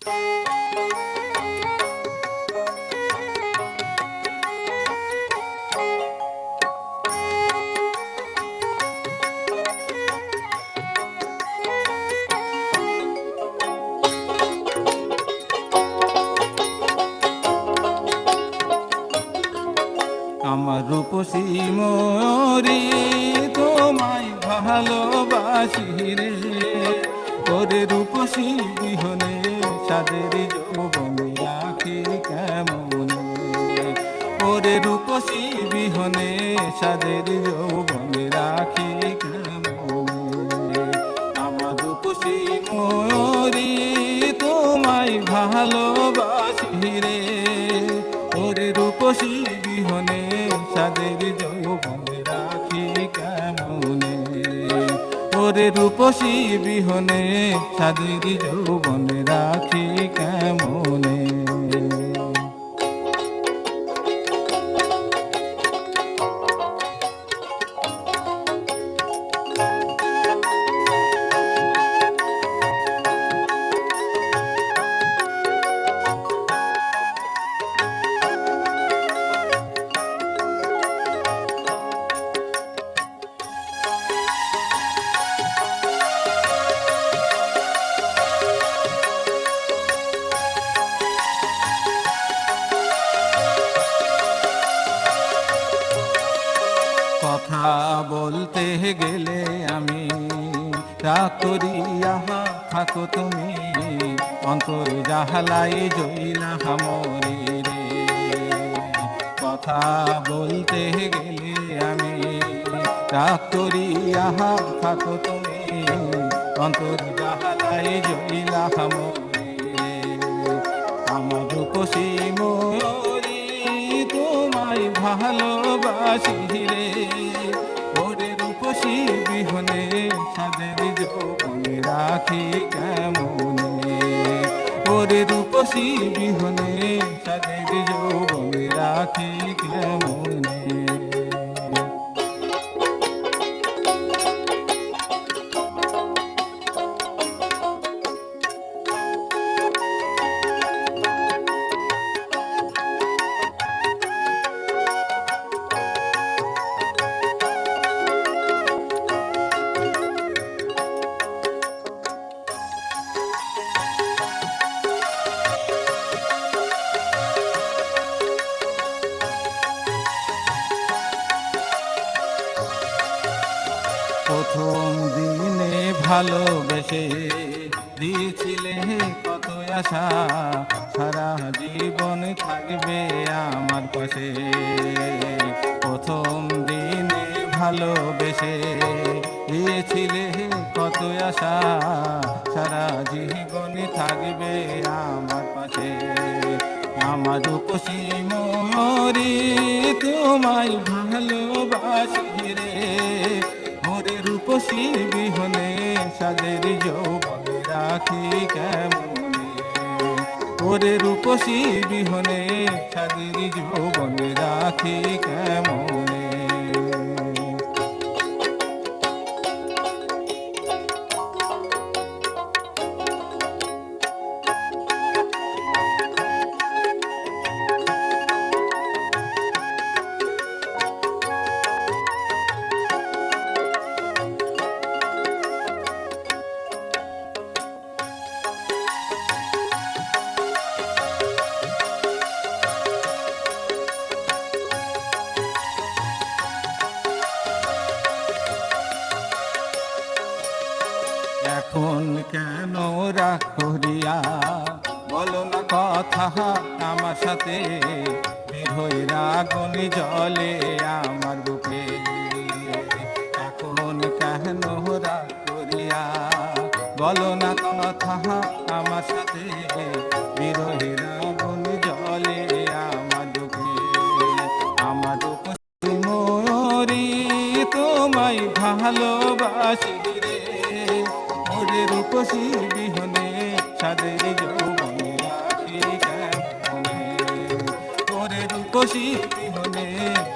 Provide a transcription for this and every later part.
আমার রূপসী ময়ূরী তোমায় ভালোবাসি রে, ওরে রূপসী বিহনে সাদের যৌবন রাখি কেমন, ওরে রূপসী বিহনে সাদের যৌবন রাখি কেমন। আমার রূপসী ময়ূরী তোমায় ভালোবাসি রে, ওরে রূপসী বিহনে সাদের যৌবন রাখি কেমনে, ওরে রূপসী বিহনে সাদের যৌবন রাখি কেমনে। কথা বলতে গেলে আমি রাগ করি, আহা থাকো তুমি অন্তর জাহালাই জইলা মরি রে। কথা বলতে গেলে আমি রাগ করি, আহা থাকো তুমি অন্তর জাহালাই জইলা মরি রে। আমার রূপসী ময়ূরী তোমায় ভালোবাসি রে, ওরে রূপসী বিহনে সাদের যৌবন রাখি কেমনে, ওরে রূপসী বিহনে সাদের যৌবন রাখি কেমনে। প্রথম দিনে ভালোবেসে দিয়েছিলে কত আশা, সারা জীবন থাকবে আমার পাশে। প্রথম দিনে ভালোবেসে দিয়েছিলে কত আশা, সারা জীবন থাকবে আমার পাশে। আমার রূপসী ময়ূরী তোমায় ভালোবাসি রে, ওরে রূপসী বিহনে সাদের যৌবন রাখি কেমনে, ওরে রূপসী বিহনে সাদের যৌবন রাখি কেমনে। এখন কেন রাগ করিয়া বলো না কথা আমার সাথে, বিরহের আগুন জ্বলে আমার বুকে। এখন কেন রাগ করিয়া বলো না কথা আমার সাথে, বিরহের আগুন জ্বলে আমার বুকে। আমার রূপসী ময়ূরী তোমায় ভালোবাসি রে, ওরে রূপসী বিহনে সাদের যৌবন রাখি কেমনে, ওরে রূপসী বিহনে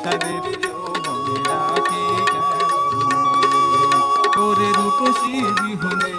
সাদের যৌবন রাখি কেমনে, ওরে রূপসী বিহনে